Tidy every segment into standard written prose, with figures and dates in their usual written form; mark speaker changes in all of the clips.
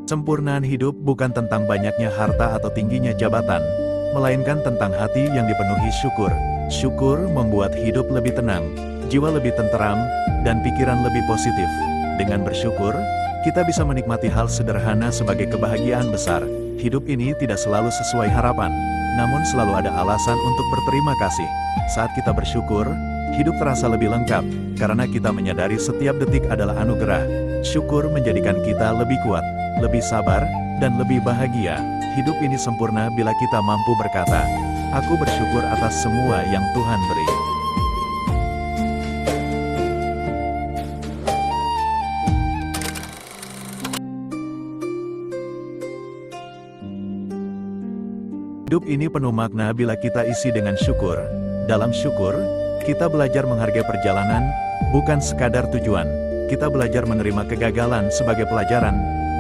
Speaker 1: Sempurnaan hidup bukan tentang banyaknya harta atau tingginya jabatan, melainkan tentang hati yang dipenuhi syukur. Syukur membuat hidup lebih tenang, jiwa lebih tenteram, dan pikiran lebih positif. Dengan bersyukur, kita bisa menikmati hal sederhana sebagai kebahagiaan besar. Hidup ini tidak selalu sesuai harapan, namun selalu ada alasan untuk berterima kasih. Saat kita bersyukur, hidup terasa lebih lengkap, karena kita menyadari setiap detik adalah anugerah. Syukur menjadikan kita lebih kuat, lebih sabar, dan lebih bahagia. Hidup ini sempurna bila kita mampu berkata, "Aku bersyukur atas semua yang Tuhan beri." Hidup ini penuh makna bila kita isi dengan syukur. Dalam syukur, kita belajar menghargai perjalanan, bukan sekadar tujuan. Kita belajar menerima kegagalan sebagai pelajaran,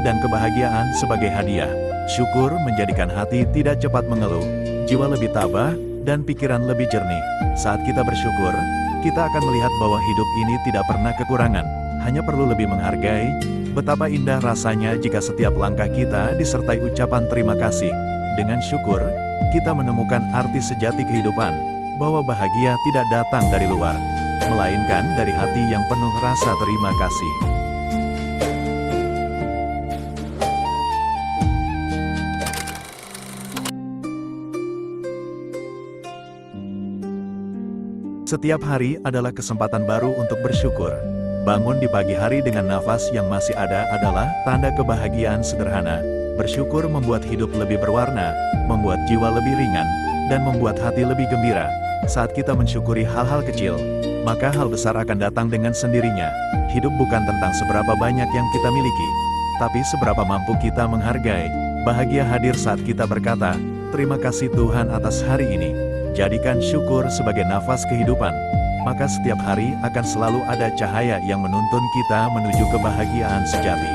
Speaker 1: dan kebahagiaan sebagai hadiah. Syukur menjadikan hati tidak cepat mengeluh, jiwa lebih tabah, dan pikiran lebih jernih. Saat kita bersyukur, kita akan melihat bahwa hidup ini tidak pernah kekurangan, hanya perlu lebih menghargai. Betapa indah rasanya jika setiap langkah kita disertai ucapan terima kasih. Dengan syukur, kita menemukan arti sejati kehidupan, bahwa bahagia tidak datang dari luar, melainkan dari hati yang penuh rasa terima kasih. Setiap hari adalah kesempatan baru untuk bersyukur. Bangun di pagi hari dengan nafas yang masih ada adalah tanda kebahagiaan sederhana. Bersyukur membuat hidup lebih berwarna, membuat jiwa lebih ringan, dan membuat hati lebih gembira. Saat kita mensyukuri hal-hal kecil, maka hal besar akan datang dengan sendirinya. Hidup bukan tentang seberapa banyak yang kita miliki, tapi seberapa mampu kita menghargai. Bahagia hadir saat kita berkata, "Terima kasih Tuhan atas hari ini." Jadikan syukur sebagai nafas kehidupan, maka setiap hari akan selalu ada cahaya yang menuntun kita menuju kebahagiaan sejati.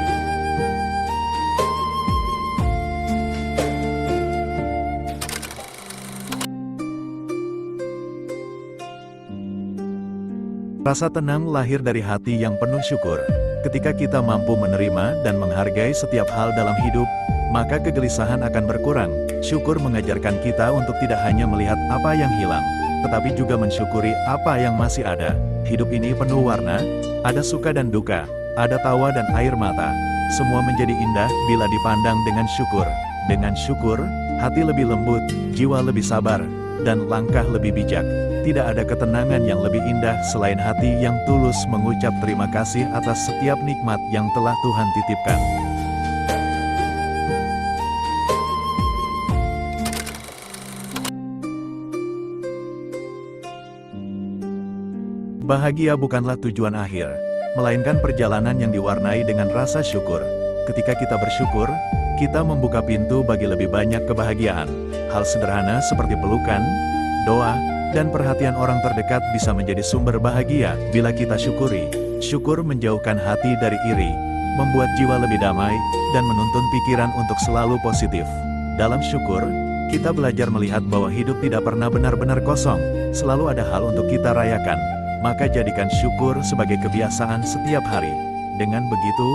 Speaker 1: Rasa tenang lahir dari hati yang penuh syukur. Ketika kita mampu menerima dan menghargai setiap hal dalam hidup, maka kegelisahan akan berkurang. Syukur mengajarkan kita untuk tidak hanya melihat apa yang hilang, tetapi juga mensyukuri apa yang masih ada. Hidup ini penuh warna, ada suka dan duka, ada tawa dan air mata. Semua menjadi indah bila dipandang dengan syukur. Dengan syukur, hati lebih lembut, jiwa lebih sabar, dan langkah lebih bijak. Tidak ada ketenangan yang lebih indah selain hati yang tulus mengucap terima kasih atas setiap nikmat yang telah Tuhan titipkan. Bahagia bukanlah tujuan akhir, melainkan perjalanan yang diwarnai dengan rasa syukur. Ketika kita bersyukur, kita membuka pintu bagi lebih banyak kebahagiaan. Hal sederhana seperti pelukan, doa, dan perhatian orang terdekat bisa menjadi sumber bahagia bila kita syukuri. Syukur menjauhkan hati dari iri, membuat jiwa lebih damai, dan menuntun pikiran untuk selalu positif. Dalam syukur, kita belajar melihat bahwa hidup tidak pernah benar-benar kosong, selalu ada hal untuk kita rayakan. Maka jadikan syukur sebagai kebiasaan setiap hari. Dengan begitu,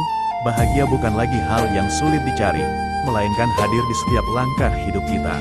Speaker 1: bahagia bukan lagi hal yang sulit dicari, melainkan hadir di setiap langkah hidup kita.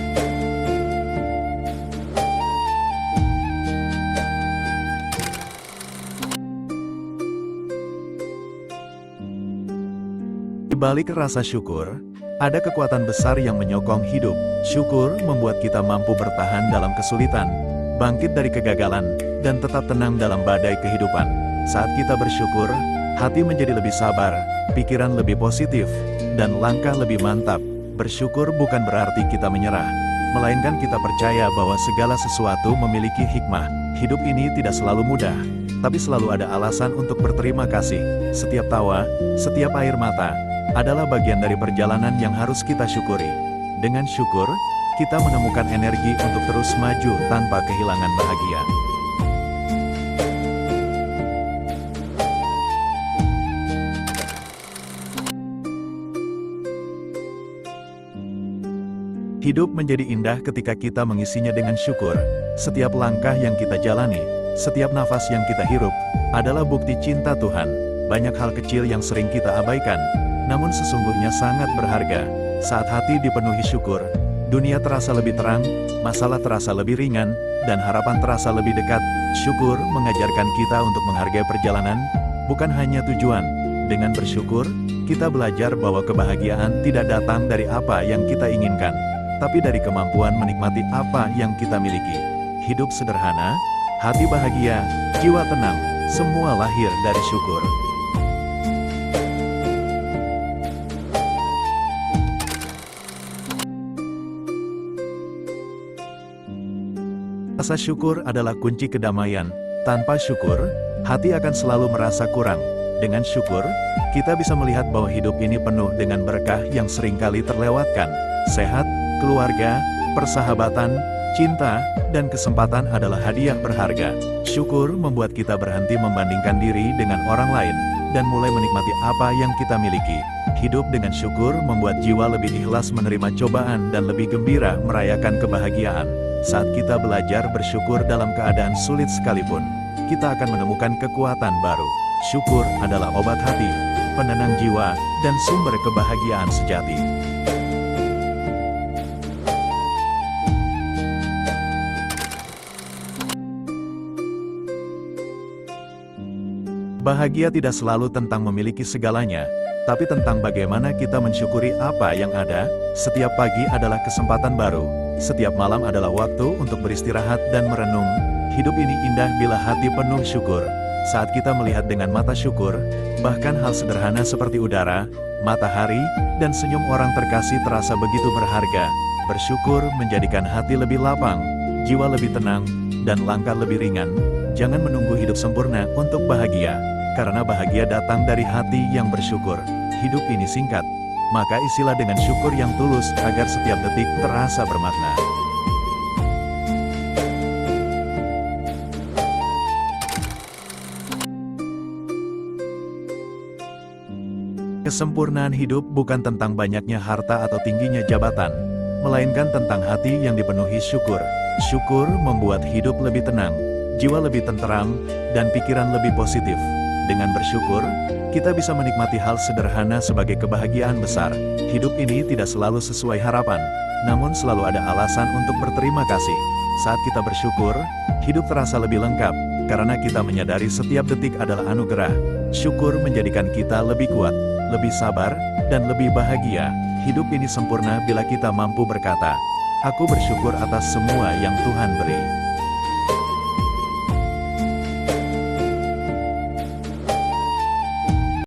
Speaker 1: Di balik rasa syukur, ada kekuatan besar yang menyokong hidup. Syukur membuat kita mampu bertahan dalam kesulitan, bangkit dari kegagalan, dan tetap tenang dalam badai kehidupan. Saat kita bersyukur, hati menjadi lebih sabar, pikiran lebih positif, dan langkah lebih mantap. Bersyukur bukan berarti kita menyerah, melainkan kita percaya bahwa segala sesuatu memiliki hikmah. Hidup ini tidak selalu mudah, tapi selalu ada alasan untuk berterima kasih. Setiap tawa, setiap air mata, adalah bagian dari perjalanan yang harus kita syukuri. Dengan syukur, kita menemukan energi untuk terus maju tanpa kehilangan bahagia. Hidup menjadi indah ketika kita mengisinya dengan syukur. Setiap langkah yang kita jalani, setiap nafas yang kita hirup, adalah bukti cinta Tuhan. Banyak hal kecil yang sering kita abaikan, namun sesungguhnya sangat berharga. Saat hati dipenuhi syukur, dunia terasa lebih terang, masalah terasa lebih ringan, dan harapan terasa lebih dekat. Syukur mengajarkan kita untuk menghargai perjalanan, bukan hanya tujuan. Dengan bersyukur, kita belajar bahwa kebahagiaan tidak datang dari apa yang kita inginkan, tapi dari kemampuan menikmati apa yang kita miliki. Hidup sederhana, hati bahagia, jiwa tenang, semua lahir dari syukur. Rasa syukur adalah kunci kedamaian. Tanpa syukur, hati akan selalu merasa kurang. Dengan syukur, kita bisa melihat bahwa hidup ini penuh dengan berkah yang seringkali terlewatkan. Sehat, keluarga, persahabatan, cinta, dan kesempatan adalah hadiah berharga. Syukur membuat kita berhenti membandingkan diri dengan orang lain, dan mulai menikmati apa yang kita miliki. Hidup dengan syukur membuat jiwa lebih ikhlas menerima cobaan dan lebih gembira merayakan kebahagiaan. Saat kita belajar bersyukur dalam keadaan sulit sekalipun, kita akan menemukan kekuatan baru. Syukur adalah obat hati, penenang jiwa, dan sumber kebahagiaan sejati. Bahagia tidak selalu tentang memiliki segalanya, tapi tentang bagaimana kita mensyukuri apa yang ada. Setiap pagi adalah kesempatan baru, setiap malam adalah waktu untuk beristirahat dan merenung. Hidup ini indah bila hati penuh syukur. Saat kita melihat dengan mata syukur, bahkan hal sederhana seperti udara, matahari, dan senyum orang terkasih terasa begitu berharga. Bersyukur menjadikan hati lebih lapang, jiwa lebih tenang, dan langkah lebih ringan. Jangan menunggu hidup sempurna untuk bahagia, karena bahagia datang dari hati yang bersyukur. Hidup ini singkat, maka isilah dengan syukur yang tulus agar setiap detik terasa bermakna. Kesempurnaan hidup bukan tentang banyaknya harta atau tingginya jabatan, melainkan tentang hati yang dipenuhi syukur. Syukur membuat hidup lebih tenang, jiwa lebih tenteram, dan pikiran lebih positif. Dengan bersyukur, kita bisa menikmati hal sederhana sebagai kebahagiaan besar. Hidup ini tidak selalu sesuai harapan, namun selalu ada alasan untuk berterima kasih. Saat kita bersyukur, hidup terasa lebih lengkap, karena kita menyadari setiap detik adalah anugerah. Syukur menjadikan kita lebih kuat, lebih sabar, dan lebih bahagia. Hidup ini sempurna bila kita mampu berkata, "Aku bersyukur atas semua yang Tuhan beri."